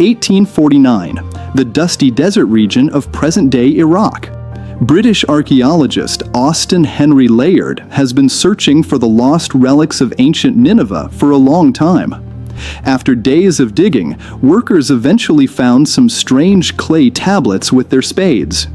1849, the dusty desert region of present-day Iraq. British archaeologist Austen Henry Layard has been searching for the lost relics of ancient Nineveh for a long time. After days of digging, workers eventually found some strange clay tablets with their spades.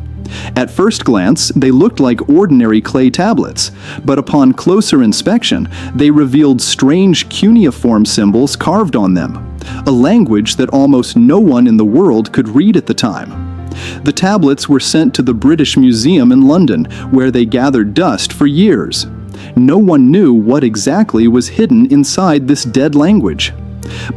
At first glance, they looked like ordinary clay tablets, but upon closer inspection, they revealed strange cuneiform symbols carved on them, a language that almost no one in the world could read at the time. The tablets were sent to the British Museum in London, where they gathered dust for years. No one knew what exactly was hidden inside this dead language.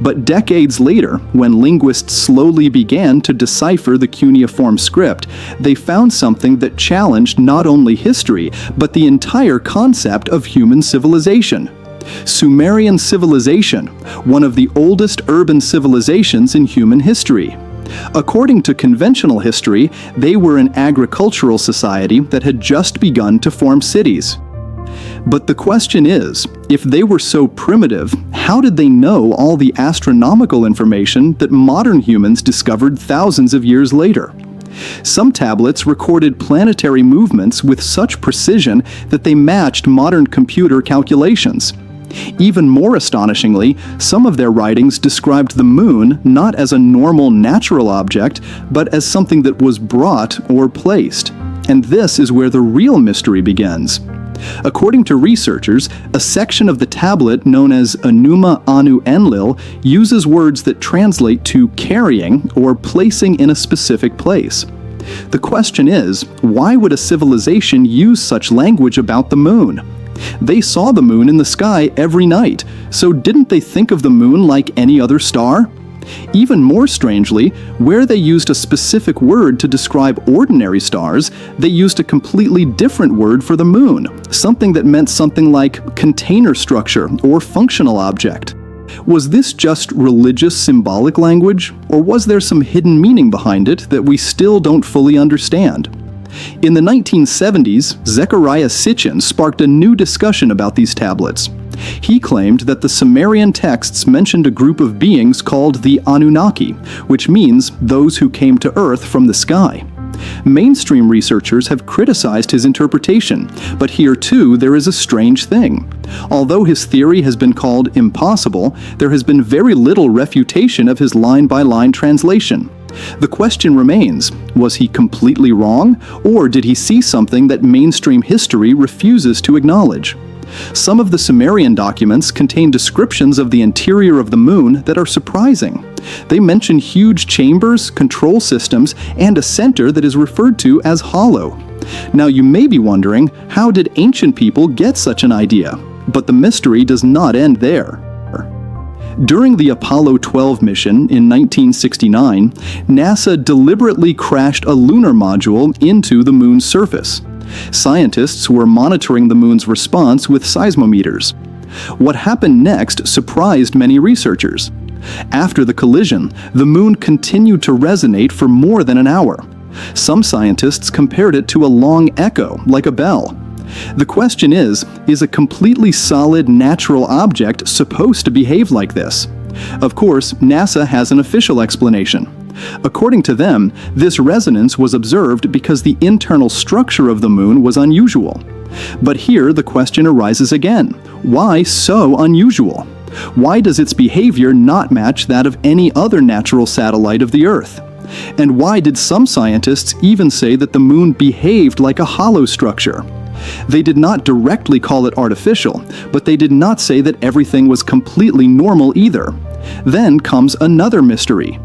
But decades later, when linguists slowly began to decipher the cuneiform script, they found something that challenged not only history, but the entire concept of human civilization. Sumerian civilization, one of the oldest urban civilizations in human history. According to conventional history, they were an agricultural society that had just begun to form cities. But the question is, if they were so primitive, how did they know all the astronomical information that modern humans discovered thousands of years later? Some tablets recorded planetary movements with such precision that they matched modern computer calculations. Even more astonishingly, some of their writings described the moon not as a normal natural object, but as something that was brought or placed. And this is where the real mystery begins. According to researchers, a section of the tablet known as Enuma Anu Enlil uses words that translate to carrying or placing in a specific place. The question is, why would a civilization use such language about the moon? They saw the moon in the sky every night, so didn't they think of the moon like any other star? Even more strangely, where they used a specific word to describe ordinary stars, they used a completely different word for the moon, something that meant something like container structure or functional object. Was this just religious symbolic language, or was there some hidden meaning behind it that we still don't fully understand? In the 1970s, Zecharia Sitchin sparked a new discussion about these tablets. He claimed that the Sumerian texts mentioned a group of beings called the Anunnaki, which means those who came to Earth from the sky. Mainstream researchers have criticized his interpretation, but here too there is a strange thing. Although his theory has been called impossible, there has been very little refutation of his line-by-line translation. The question remains, was he completely wrong, or did he see something that mainstream history refuses to acknowledge? Some of the Sumerian documents contain descriptions of the interior of the moon that are surprising. They mention huge chambers, control systems, and a center that is referred to as hollow. Now you may be wondering, how did ancient people get such an idea? But the mystery does not end there. During the Apollo 12 mission in 1969, NASA deliberately crashed a lunar module into the moon's surface. Scientists were monitoring the moon's response with seismometers. What happened next surprised many researchers. After the collision, the moon continued to resonate for more than an hour. Some scientists compared it to a long echo, like a bell. The question is a completely solid natural object supposed to behave like this? Of course, NASA has an official explanation. According to them, this resonance was observed because the internal structure of the moon was unusual. But here the question arises again. Why so unusual? Why does its behavior not match that of any other natural satellite of the Earth? And why did some scientists even say that the moon behaved like a hollow structure? They did not directly call it artificial, but they did not say that everything was completely normal either. Then comes another mystery.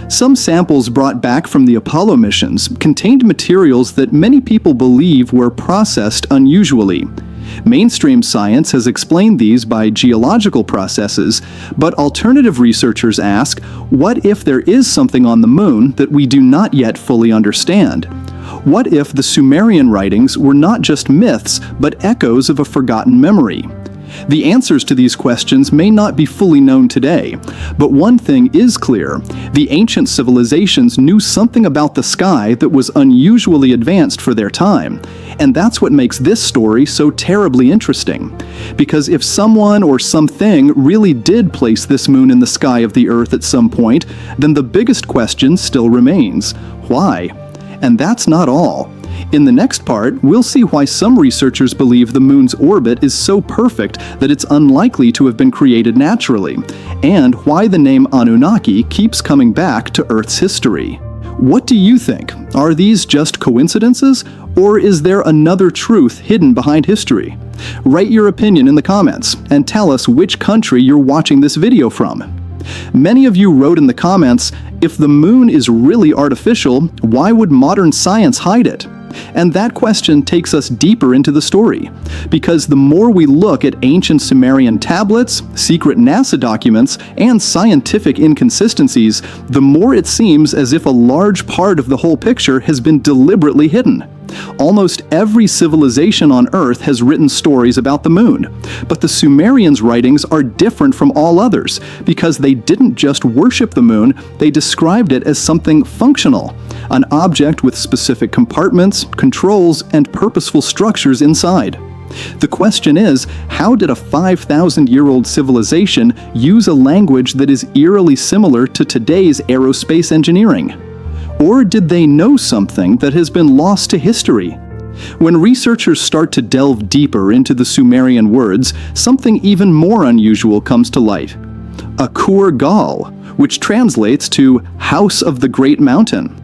Some samples brought back from the Apollo missions contained materials that many people believe were processed unusually. Mainstream science has explained these by geological processes, but alternative researchers ask, what if there is something on the moon that we do not yet fully understand? What if the Sumerian writings were not just myths, but echoes of a forgotten memory? The answers to these questions may not be fully known today, but one thing is clear: the ancient civilizations knew something about the sky that was unusually advanced for their time, and that's what makes this story so terribly interesting. Because if someone or something really did place this moon in the sky of the Earth at some point, then the biggest question still remains: why? And that's not all. In the next part, we'll see why some researchers believe the moon's orbit is so perfect that it's unlikely to have been created naturally, and why the name Anunnaki keeps coming back to Earth's history. What do you think? Are these just coincidences, or is there another truth hidden behind history? Write your opinion in the comments, and tell us which country you're watching this video from. Many of you wrote in the comments, if the moon is really artificial, why would modern science hide it? And that question takes us deeper into the story, because the more we look at ancient Sumerian tablets, secret NASA documents, and scientific inconsistencies, the more it seems as if a large part of the whole picture has been deliberately hidden. Almost every civilization on Earth has written stories about the moon, but the Sumerians' writings are different from all others because they didn't just worship the moon, they described it as something functional, an object with specific compartments, controls, and purposeful structures inside. The question is, how did a 5,000-year-old civilization use a language that is eerily similar to today's aerospace engineering? Or did they know something that has been lost to history? When researchers start to delve deeper into the Sumerian words, something even more unusual comes to light. Akur Gal, which translates to House of the Great Mountain.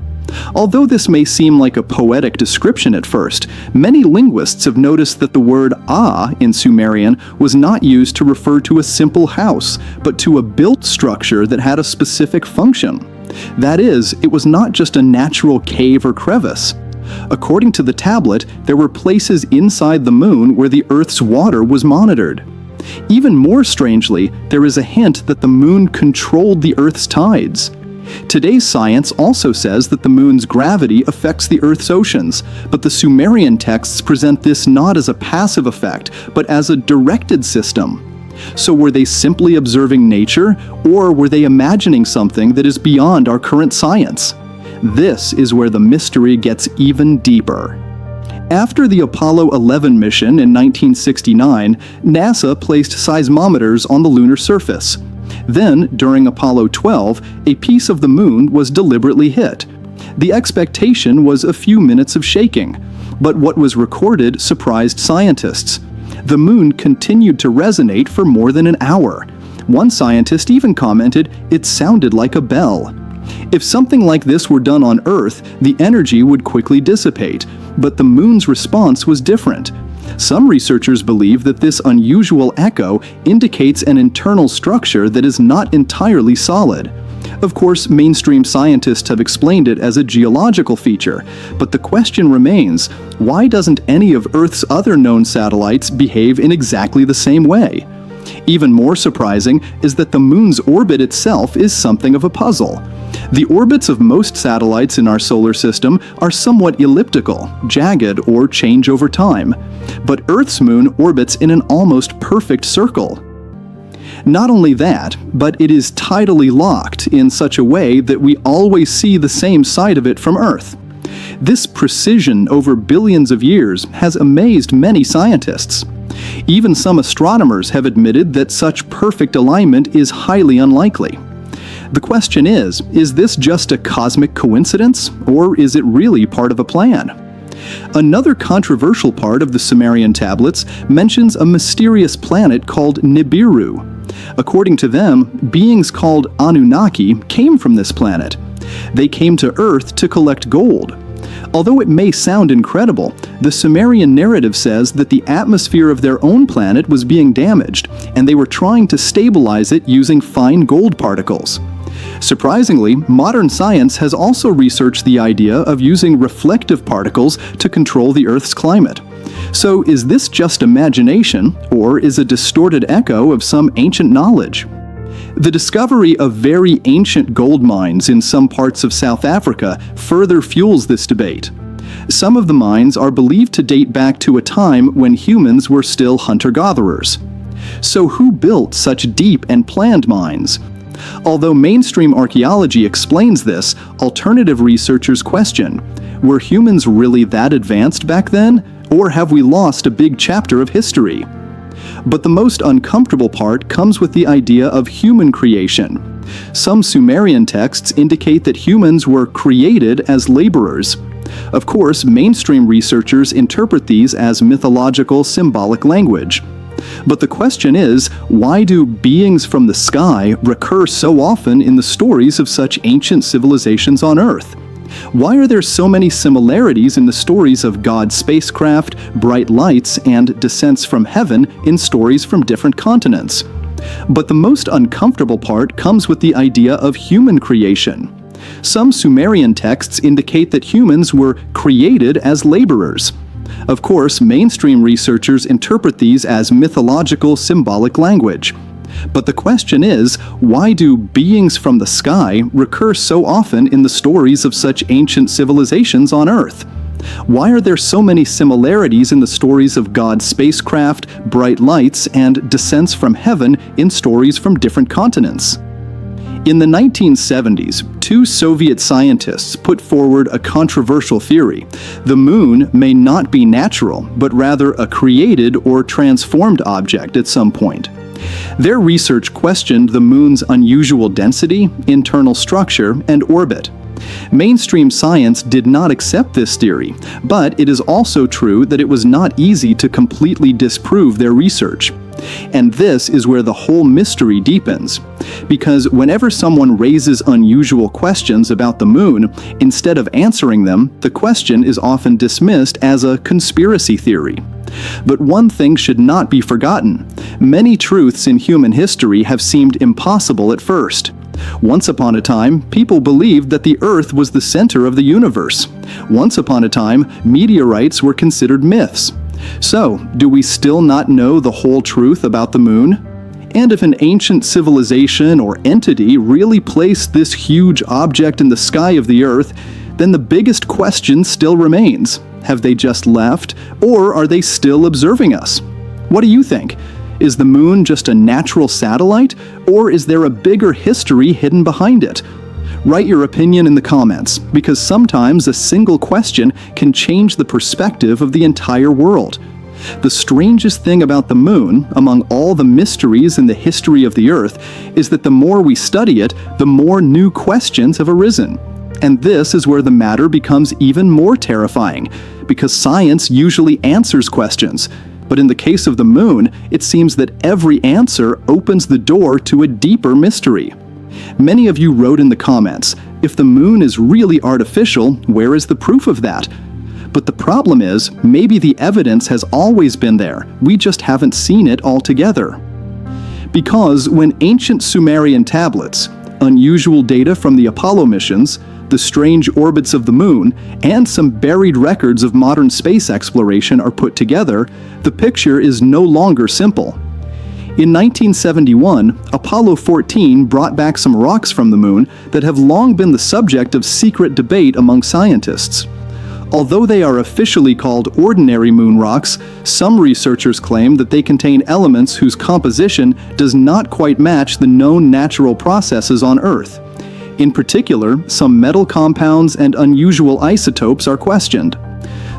Although this may seem like a poetic description at first, many linguists have noticed that the word in Sumerian was not used to refer to a simple house, but to a built structure that had a specific function. That is, it was not just a natural cave or crevice. According to the tablet, there were places inside the moon where the Earth's water was monitored. Even more strangely, there is a hint that the moon controlled the Earth's tides. Today's science also says that the moon's gravity affects the Earth's oceans, but the Sumerian texts present this not as a passive effect, but as a directed system. So were they simply observing nature, or were they imagining something that is beyond our current science? This is where the mystery gets even deeper. After the Apollo 11 mission in 1969, NASA placed seismometers on the lunar surface. Then, during Apollo 12, a piece of the moon was deliberately hit. The expectation was a few minutes of shaking, but what was recorded surprised scientists. The moon continued to resonate for more than an hour. One scientist even commented, "It sounded like a bell." If something like this were done on Earth, the energy would quickly dissipate, but the moon's response was different. Some researchers believe that this unusual echo indicates an internal structure that is not entirely solid. Of course, mainstream scientists have explained it as a geological feature, but the question remains, why doesn't any of Earth's other known satellites behave in exactly the same way? Even more surprising is that the moon's orbit itself is something of a puzzle. The orbits of most satellites in our solar system are somewhat elliptical, jagged, or change over time, but Earth's moon orbits in an almost perfect circle. Not only that, but it is tidally locked in such a way that we always see the same side of it from Earth. This precision over billions of years has amazed many scientists. Even some astronomers have admitted that such perfect alignment is highly unlikely. The question is this just a cosmic coincidence, or is it really part of a plan? Another controversial part of the Sumerian tablets mentions a mysterious planet called Nibiru. According to them, beings called Anunnaki came from this planet. They came to Earth to collect gold. Although it may sound incredible, the Sumerian narrative says that the atmosphere of their own planet was being damaged, and they were trying to stabilize it using fine gold particles. Surprisingly, modern science has also researched the idea of using reflective particles to control the Earth's climate. So is this just imagination, or is a distorted echo of some ancient knowledge? The discovery of very ancient gold mines in some parts of South Africa further fuels this debate. Some of the mines are believed to date back to a time when humans were still hunter-gatherers. So who built such deep and planned mines? Although mainstream archaeology explains this, alternative researchers question, were humans really that advanced back then, or have we lost a big chapter of history? But the most uncomfortable part comes with the idea of human creation. Some Sumerian texts indicate that humans were created as laborers. Of course, mainstream researchers interpret these as mythological, symbolic language. But the question is, why do beings from the sky recur so often in the stories of such ancient civilizations on Earth? Why are there so many similarities in the stories of God's spacecraft, bright lights, and descents from heaven in stories from different continents? But the most uncomfortable part comes with the idea of human creation. Some Sumerian texts indicate that humans were created as laborers. Of course, mainstream researchers interpret these as mythological, symbolic language. But the question is, why do beings from the sky recur so often in the stories of such ancient civilizations on Earth? Why are there so many similarities in the stories of God's spacecraft, bright lights, and descents from heaven in stories from different continents? In the 1970s, two Soviet scientists put forward a controversial theory. The moon may not be natural, but rather a created or transformed object at some point. Their research questioned the moon's unusual density, internal structure, and orbit. Mainstream science did not accept this theory, but it is also true that it was not easy to completely disprove their research. And this is where the whole mystery deepens. Because whenever someone raises unusual questions about the moon, instead of answering them, the question is often dismissed as a conspiracy theory. But one thing should not be forgotten. Many truths in human history have seemed impossible at first. Once upon a time, people believed that the Earth was the center of the universe. Once upon a time, meteorites were considered myths. So, do we still not know the whole truth about the moon? And if an ancient civilization or entity really placed this huge object in the sky of the Earth, then the biggest question still remains. Have they just left, or are they still observing us? What do you think? Is the moon just a natural satellite, or is there a bigger history hidden behind it? Write your opinion in the comments, because sometimes a single question can change the perspective of the entire world. The strangest thing about the moon, among all the mysteries in the history of the Earth, is that the more we study it, the more new questions have arisen. And this is where the matter becomes even more terrifying, because science usually answers questions. But in the case of the moon, it seems that every answer opens the door to a deeper mystery. Many of you wrote in the comments, if the moon is really artificial, where is the proof of that? But the problem is, maybe the evidence has always been there, we just haven't seen it altogether. Because when ancient Sumerian tablets, unusual data from the Apollo missions, the strange orbits of the moon, and some buried records of modern space exploration are put together, the picture is no longer simple. In 1971, Apollo 14 brought back some rocks from the moon that have long been the subject of secret debate among scientists. Although they are officially called ordinary moon rocks, some researchers claim that they contain elements whose composition does not quite match the known natural processes on Earth. In particular, some metal compounds and unusual isotopes are questioned.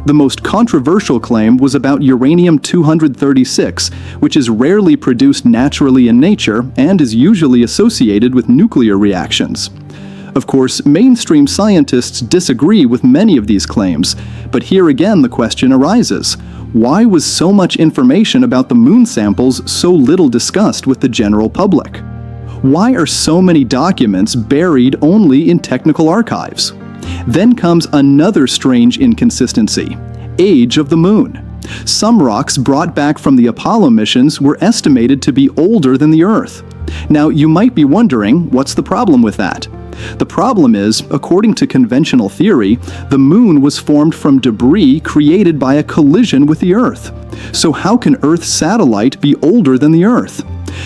The most controversial claim was about uranium-236, which is rarely produced naturally in nature and is usually associated with nuclear reactions. Of course, mainstream scientists disagree with many of these claims, but here again the question arises: why was so much information about the moon samples so little discussed with the general public? Why are so many documents buried only in technical archives? Then comes another strange inconsistency: age of the moon. Some rocks brought back from the Apollo missions were estimated to be older than the Earth. Now, you might be wondering, what's the problem with that? The problem is, according to conventional theory, the moon was formed from debris created by a collision with the Earth. So how can Earth's satellite be older than the Earth?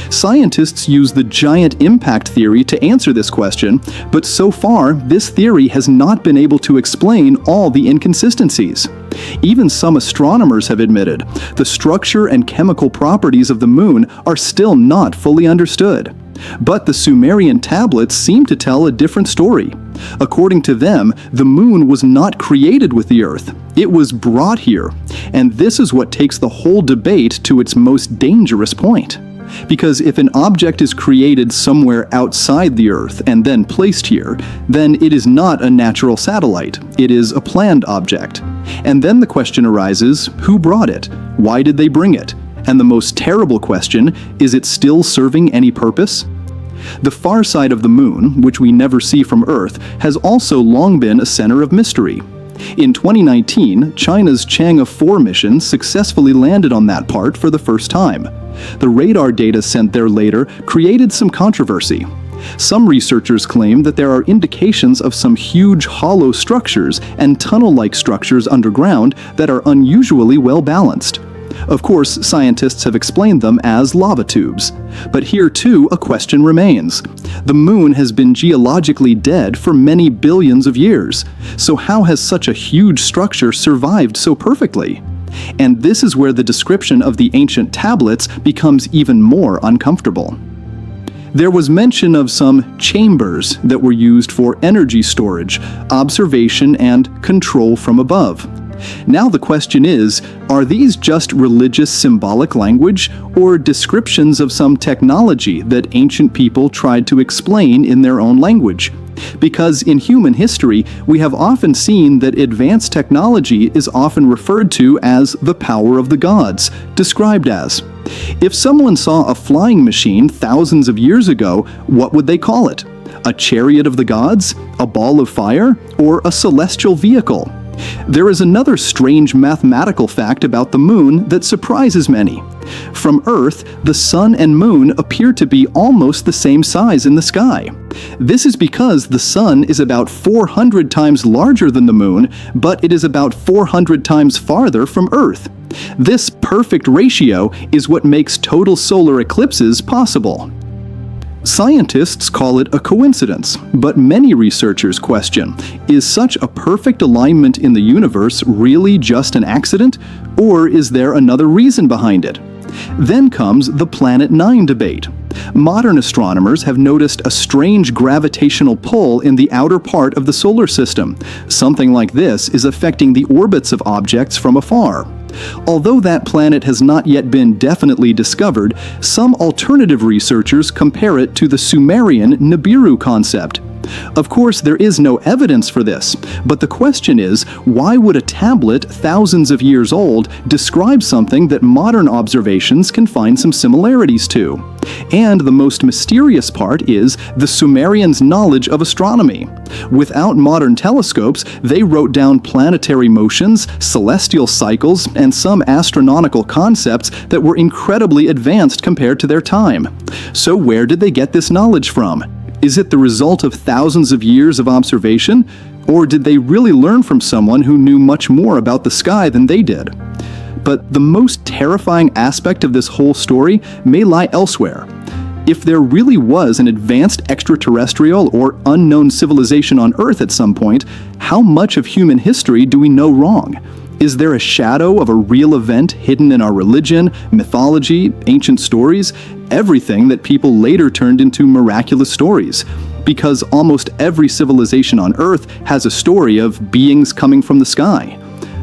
Scientists use the giant impact theory to answer this question, but so far, this theory has not been able to explain all the inconsistencies. Even some astronomers have admitted the structure and chemical properties of the moon are still not fully understood. But the Sumerian tablets seem to tell a different story. According to them, the moon was not created with the Earth. It was brought here. And this is what takes the whole debate to its most dangerous point. Because if an object is created somewhere outside the Earth and then placed here, then it is not a natural satellite. It is a planned object. And then the question arises, who brought it? Why did they bring it? And the most terrible question, is it still serving any purpose? The far side of the moon, which we never see from Earth, has also long been a center of mystery. In 2019, China's Chang'e 4 mission successfully landed on that part for the first time. The radar data sent there later created some controversy. Some researchers claim that there are indications of some huge hollow structures and tunnel-like structures underground that are unusually well balanced. Of course, scientists have explained them as lava tubes. But here too, a question remains. The moon has been geologically dead for many billions of years. So how has such a huge structure survived so perfectly? And this is where the description of the ancient tablets becomes even more uncomfortable. There was mention of some chambers that were used for energy storage, observation, and control from above. Now the question is, are these just religious symbolic language or descriptions of some technology that ancient people tried to explain in their own language? Because in human history, we have often seen that advanced technology is often referred to as the power of the gods, described as. If someone saw a flying machine thousands of years ago, what would they call it? A chariot of the gods? A ball of fire? Or a celestial vehicle? There is another strange mathematical fact about the moon that surprises many. From Earth, the sun and moon appear to be almost the same size in the sky. This is because the sun is about 400 times larger than the moon, but it is about 400 times farther from Earth. This perfect ratio is what makes total solar eclipses possible. Scientists call it a coincidence, but many researchers question, is such a perfect alignment in the universe really just an accident, or is there another reason behind it? Then comes the Planet 9 debate. Modern astronomers have noticed a strange gravitational pull in the outer part of the solar system. Something like this is affecting the orbits of objects from afar. Although that planet has not yet been definitely discovered, some alternative researchers compare it to the Sumerian Nibiru concept. Of course, there is no evidence for this, but the question is, why would a tablet thousands of years old describe something that modern observations can find some similarities to? And the most mysterious part is the Sumerians' knowledge of astronomy. Without modern telescopes, they wrote down planetary motions, celestial cycles, and some astronomical concepts that were incredibly advanced compared to their time. So where did they get this knowledge from? Is it the result of thousands of years of observation? Or did they really learn from someone who knew much more about the sky than they did? But the most terrifying aspect of this whole story may lie elsewhere. If there really was an advanced extraterrestrial or unknown civilization on Earth at some point, how much of human history do we know wrong? Is there a shadow of a real event hidden in our religion, mythology, ancient stories, everything that people later turned into miraculous stories? Because almost every civilization on Earth has a story of beings coming from the sky.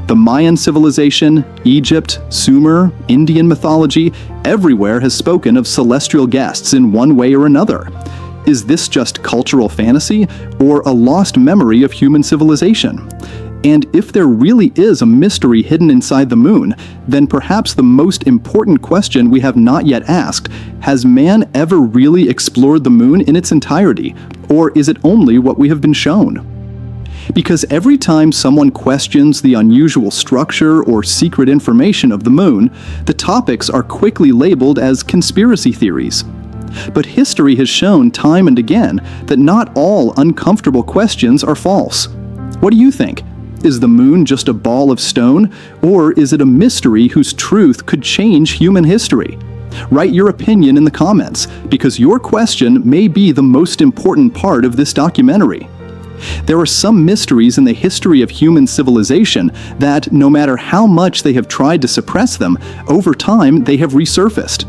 The Mayan civilization, Egypt, Sumer, Indian mythology, everywhere has spoken of celestial guests in one way or another. Is this just cultural fantasy or a lost memory of human civilization? And if there really is a mystery hidden inside the moon, then perhaps the most important question we have not yet asked, has man ever really explored the moon in its entirety, or is it only what we have been shown? Because every time someone questions the unusual structure or secret information of the moon, the topics are quickly labeled as conspiracy theories. But history has shown time and again that not all uncomfortable questions are false. What do you think? Is the moon just a ball of stone, or is it a mystery whose truth could change human history? Write your opinion in the comments, because your question may be the most important part of this documentary. There are some mysteries in the history of human civilization that, no matter how much they have tried to suppress them, over time they have resurfaced.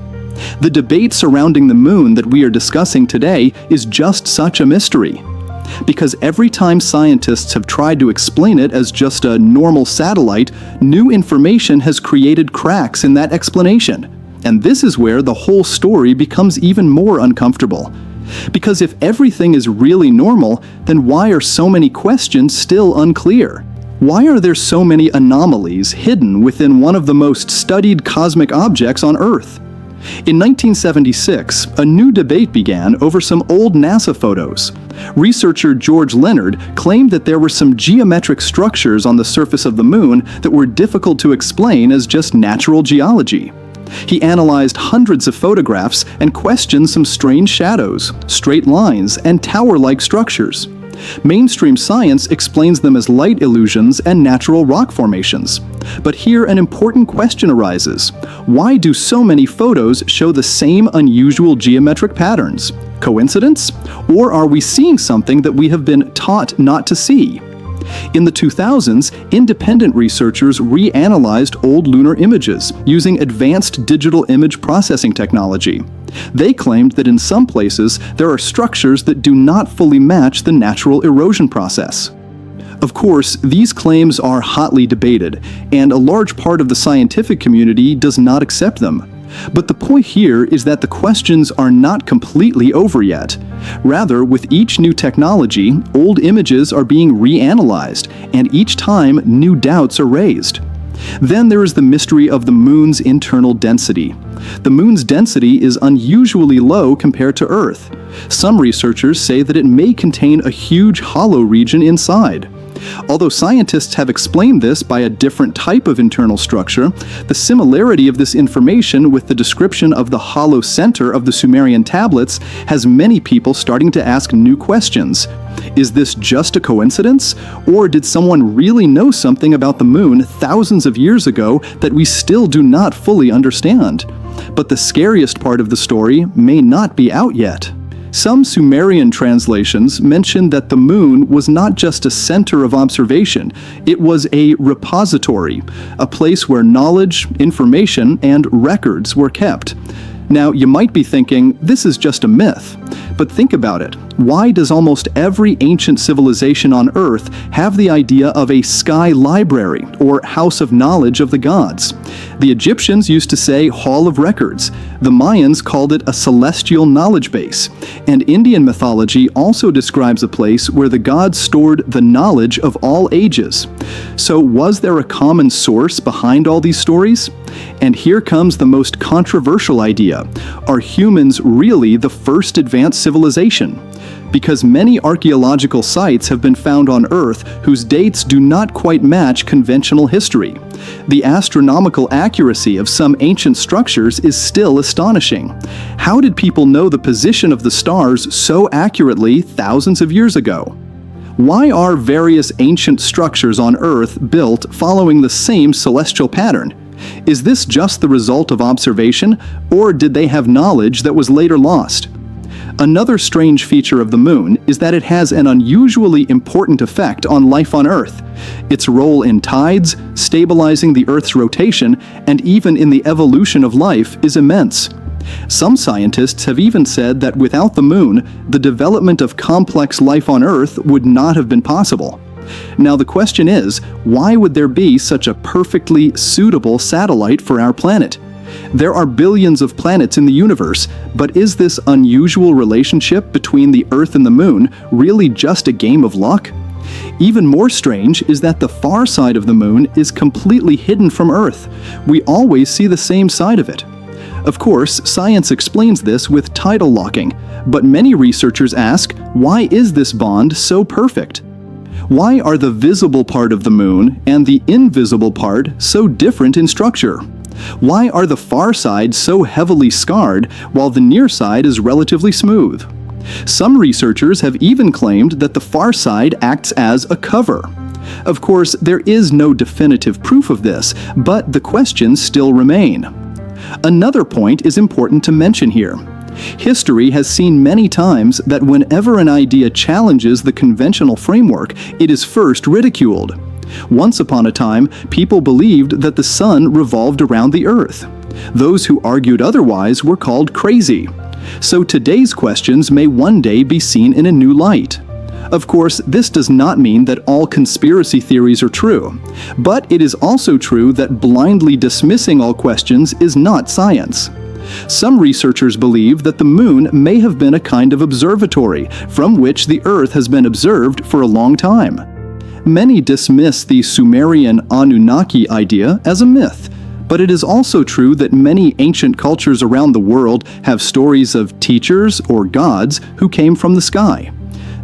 The debate surrounding the moon that we are discussing today is just such a mystery. Because every time scientists have tried to explain it as just a normal satellite, new information has created cracks in that explanation. And this is where the whole story becomes even more uncomfortable. Because if everything is really normal, then why are so many questions still unclear? Why are there so many anomalies hidden within one of the most studied cosmic objects on Earth? In 1976, a new debate began over some old NASA photos. Researcher George Leonard claimed that there were some geometric structures on the surface of the moon that were difficult to explain as just natural geology. He analyzed hundreds of photographs and questioned some strange shadows, straight lines, and tower-like structures. Mainstream science explains them as light illusions and natural rock formations. But here an important question arises. Why do so many photos show the same unusual geometric patterns? Coincidence? Or are we seeing something that we have been taught not to see? In the 2000s, independent researchers reanalyzed old lunar images using advanced digital image processing technology. They claimed that in some places there are structures that do not fully match the natural erosion process. Of course, these claims are hotly debated, and a large part of the scientific community does not accept them. But the point here is that the questions are not completely over yet. Rather, with each new technology, old images are being reanalyzed, and each time new doubts are raised. Then there is the mystery of the moon's internal density. The moon's density is unusually low compared to Earth. Some researchers say that it may contain a huge hollow region inside. Although scientists have explained this by a different type of internal structure, the similarity of this information with the description of the hollow center of the Sumerian tablets has many people starting to ask new questions. Is this just a coincidence? Or did someone really know something about the moon thousands of years ago that we still do not fully understand? But the scariest part of the story may not be out yet. Some Sumerian translations mention that the moon was not just a center of observation, it was a repository, a place where knowledge, information, and records were kept. Now, you might be thinking, this is just a myth. But think about it. Why does almost every ancient civilization on Earth have the idea of a sky library, or house of knowledge of the gods? The Egyptians used to say hall of records. The Mayans called it a celestial knowledge base. And Indian mythology also describes a place where the gods stored the knowledge of all ages. So was there a common source behind all these stories? And here comes the most controversial idea. Are humans really the first advanced civilization? Because many archaeological sites have been found on Earth whose dates do not quite match conventional history. The astronomical accuracy of some ancient structures is still astonishing. How did people know the position of the stars so accurately thousands of years ago? Why are various ancient structures on Earth built following the same celestial pattern? Is this just the result of observation, or did they have knowledge that was later lost? Another strange feature of the moon is that it has an unusually important effect on life on Earth. Its role in tides, stabilizing the Earth's rotation, and even in the evolution of life is immense. Some scientists have even said that without the moon, the development of complex life on Earth would not have been possible. Now the question is, why would there be such a perfectly suitable satellite for our planet? There are billions of planets in the universe, but is this unusual relationship between the Earth and the Moon really just a game of luck? Even more strange is that the far side of the Moon is completely hidden from Earth. We always see the same side of it. Of course, science explains this with tidal locking, but many researchers ask, why is this bond so perfect? Why are the visible part of the Moon and the invisible part so different in structure? Why are the far side so heavily scarred while the near side is relatively smooth? Some researchers have even claimed that the far side acts as a cover. Of course, there is no definitive proof of this, but the questions still remain. Another point is important to mention here. History has seen many times that whenever an idea challenges the conventional framework, it is first ridiculed. Once upon a time, people believed that the sun revolved around the earth. Those who argued otherwise were called crazy. So today's questions may one day be seen in a new light. Of course, this does not mean that all conspiracy theories are true, but it is also true that blindly dismissing all questions is not science. Some researchers believe that the moon may have been a kind of observatory from which the Earth has been observed for a long time. Many dismiss the Sumerian Anunnaki idea as a myth, but it is also true that many ancient cultures around the world have stories of teachers or gods who came from the sky.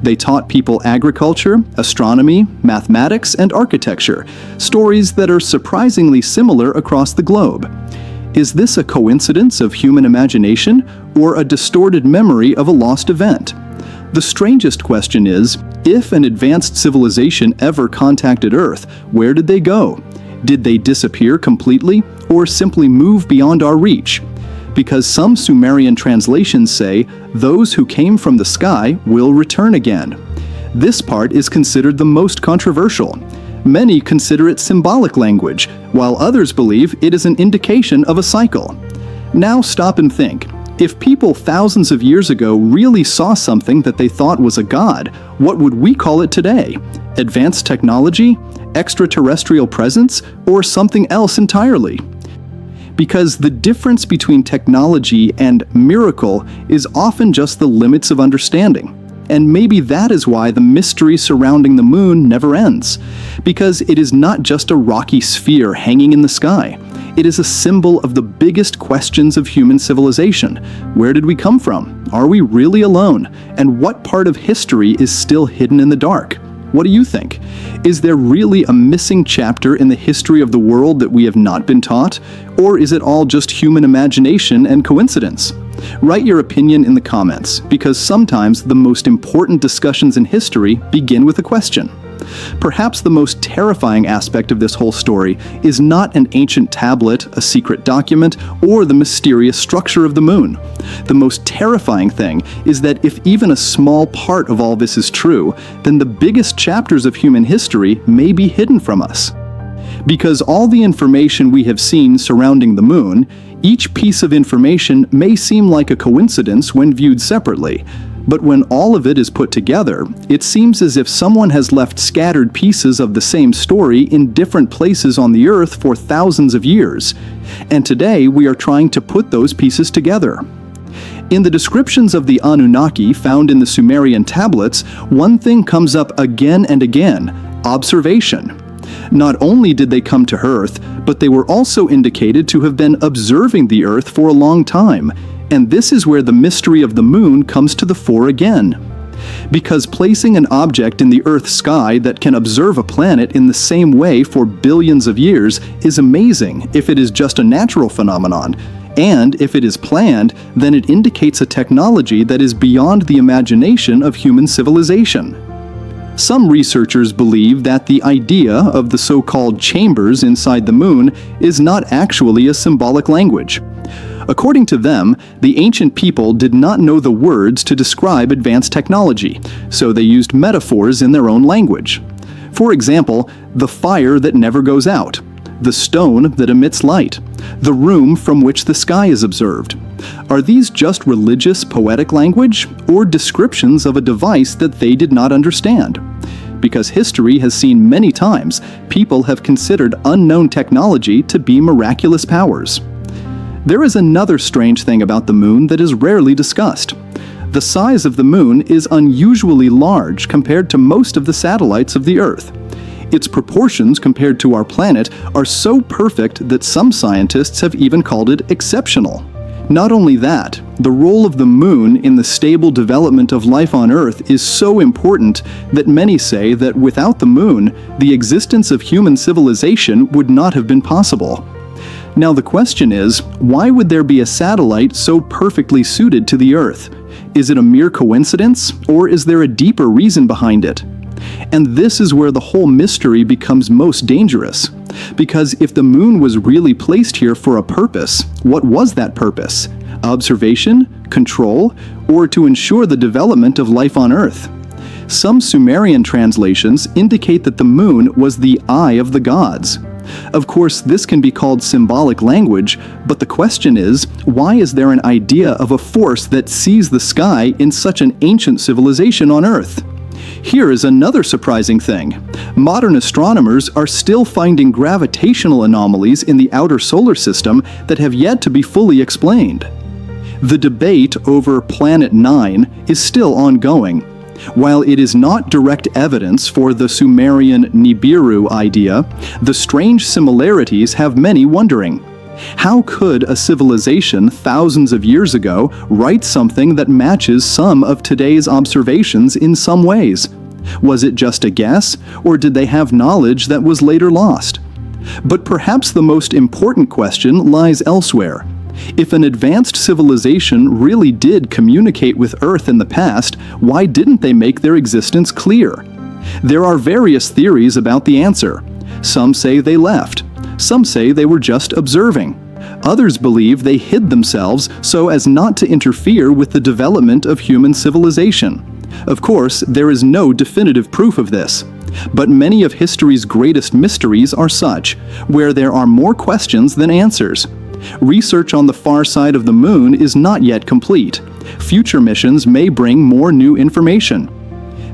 They taught people agriculture, astronomy, mathematics, and architecture, stories that are surprisingly similar across the globe. Is this a coincidence of human imagination or a distorted memory of a lost event? The strangest question is, if an advanced civilization ever contacted Earth, where did they go? Did they disappear completely or simply move beyond our reach? Because some Sumerian translations say, those who came from the sky will return again. This part is considered the most controversial. Many consider it symbolic language, while others believe it is an indication of a cycle. Now stop and think. If people thousands of years ago really saw something that they thought was a god, what would we call it today? Advanced technology? Extraterrestrial presence? Or something else entirely? Because the difference between technology and miracle is often just the limits of understanding. And maybe that is why the mystery surrounding the moon never ends. Because it is not just a rocky sphere hanging in the sky. It is a symbol of the biggest questions of human civilization. Where did we come from? Are we really alone? And what part of history is still hidden in the dark? What do you think? Is there really a missing chapter in the history of the world that we have not been taught? Or is it all just human imagination and coincidence? Write your opinion in the comments, because sometimes the most important discussions in history begin with a question. Perhaps the most terrifying aspect of this whole story is not an ancient tablet, a secret document, or the mysterious structure of the moon. The most terrifying thing is that if even a small part of all this is true, then the biggest chapters of human history may be hidden from us. Because all the information we have seen surrounding the moon, each piece of information may seem like a coincidence when viewed separately. But when all of it is put together, it seems as if someone has left scattered pieces of the same story in different places on the Earth for thousands of years. And today we are trying to put those pieces together. In the descriptions of the Anunnaki found in the Sumerian tablets, one thing comes up again and again: observation. Not only did they come to Earth, but they were also indicated to have been observing the Earth for a long time. And this is where the mystery of the moon comes to the fore again. Because placing an object in the Earth's sky that can observe a planet in the same way for billions of years is amazing if it is just a natural phenomenon. And if it is planned, then it indicates a technology that is beyond the imagination of human civilization. Some researchers believe that the idea of the so-called chambers inside the moon is not actually a symbolic language. According to them, the ancient people did not know the words to describe advanced technology, so they used metaphors in their own language. For example, the fire that never goes out, the stone that emits light, the room from which the sky is observed. Are these just religious, poetic language, or descriptions of a device that they did not understand? Because history has seen many times people have considered unknown technology to be miraculous powers. There is another strange thing about the moon that is rarely discussed. The size of the moon is unusually large compared to most of the satellites of the Earth. Its proportions compared to our planet are so perfect that some scientists have even called it exceptional. Not only that, the role of the moon in the stable development of life on Earth is so important that many say that without the moon, the existence of human civilization would not have been possible. Now the question is, why would there be a satellite so perfectly suited to the Earth? Is it a mere coincidence, or is there a deeper reason behind it? And this is where the whole mystery becomes most dangerous. Because if the moon was really placed here for a purpose, what was that purpose? Observation? control, or to ensure the development of life on Earth. Some Sumerian translations indicate that the moon was the eye of the gods. Of course, this can be called symbolic language, but the question is, why is there an idea of a force that sees the sky in such an ancient civilization on Earth? Here is another surprising thing. Modern astronomers are still finding gravitational anomalies in the outer solar system that have yet to be fully explained. The debate over Planet 9 is still ongoing. While it is not direct evidence for the Sumerian Nibiru idea, the strange similarities have many wondering. How could a civilization thousands of years ago write something that matches some of today's observations in some ways? Was it just a guess, or did they have knowledge that was later lost? But perhaps the most important question lies elsewhere. If an advanced civilization really did communicate with Earth in the past, why didn't they make their existence clear? There are various theories about the answer. Some say they left. Some say they were just observing. Others believe they hid themselves so as not to interfere with the development of human civilization. Of course, there is no definitive proof of this. But many of history's greatest mysteries are such, where there are more questions than answers. Research on the far side of the moon is not yet complete. Future missions may bring more new information.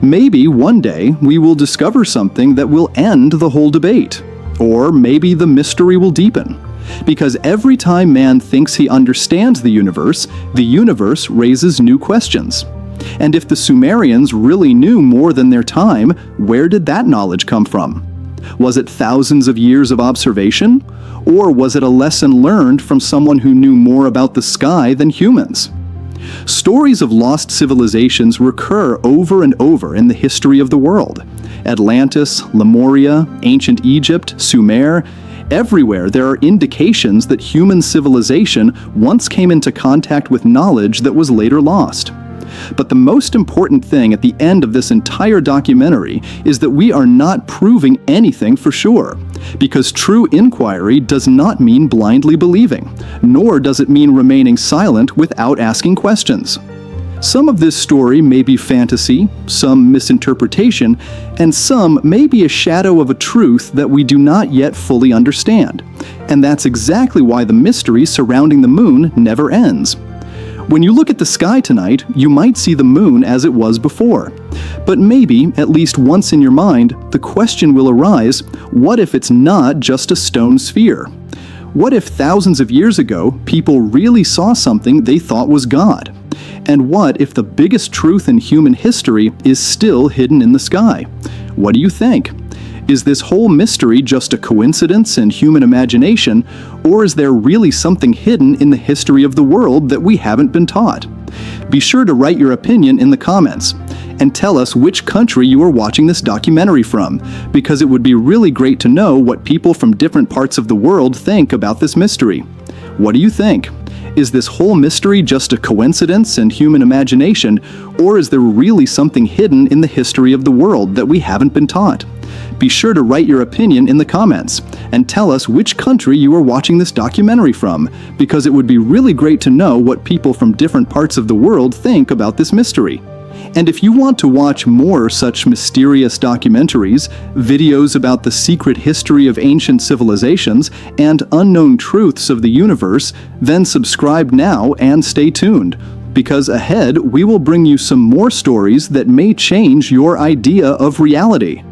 Maybe one day we will discover something that will end the whole debate. Or maybe the mystery will deepen. Because every time man thinks he understands the universe raises new questions. And if the Sumerians really knew more than their time, where did that knowledge come from? Was it thousands of years of observation? Or was it a lesson learned from someone who knew more about the sky than humans? Stories of lost civilizations recur over and over in the history of the world. Atlantis, Lemuria, ancient Egypt, Sumer. Everywhere there are indications that human civilization once came into contact with knowledge that was later lost. But the most important thing at the end of this entire documentary is that we are not proving anything for sure. Because true inquiry does not mean blindly believing, nor does it mean remaining silent without asking questions. Some of this story may be fantasy, some misinterpretation, and some may be a shadow of a truth that we do not yet fully understand. And that's exactly why the mystery surrounding the moon never ends. When you look at the sky tonight, you might see the moon as it was before. But maybe, at least once in your mind, the question will arise, what if it's not just a stone sphere? What if thousands of years ago, people really saw something they thought was God? And what if the biggest truth in human history is still hidden in the sky? What do you think? Is this whole mystery just a coincidence in human imagination, or is there really something hidden in the history of the world that we haven't been taught? Be sure to write your opinion in the comments, and tell us which country you are watching this documentary from, because it would be really great to know what people from different parts of the world think about this mystery. What do you think? Is this whole mystery just a coincidence in human imagination, or is there really something hidden in the history of the world that we haven't been taught? Be sure to write your opinion in the comments, and tell us which country you are watching this documentary from, because it would be really great to know what people from different parts of the world think about this mystery. And if you want to watch more such mysterious documentaries, videos about the secret history of ancient civilizations, and unknown truths of the universe, then subscribe now and stay tuned, because ahead we will bring you some more stories that may change your idea of reality.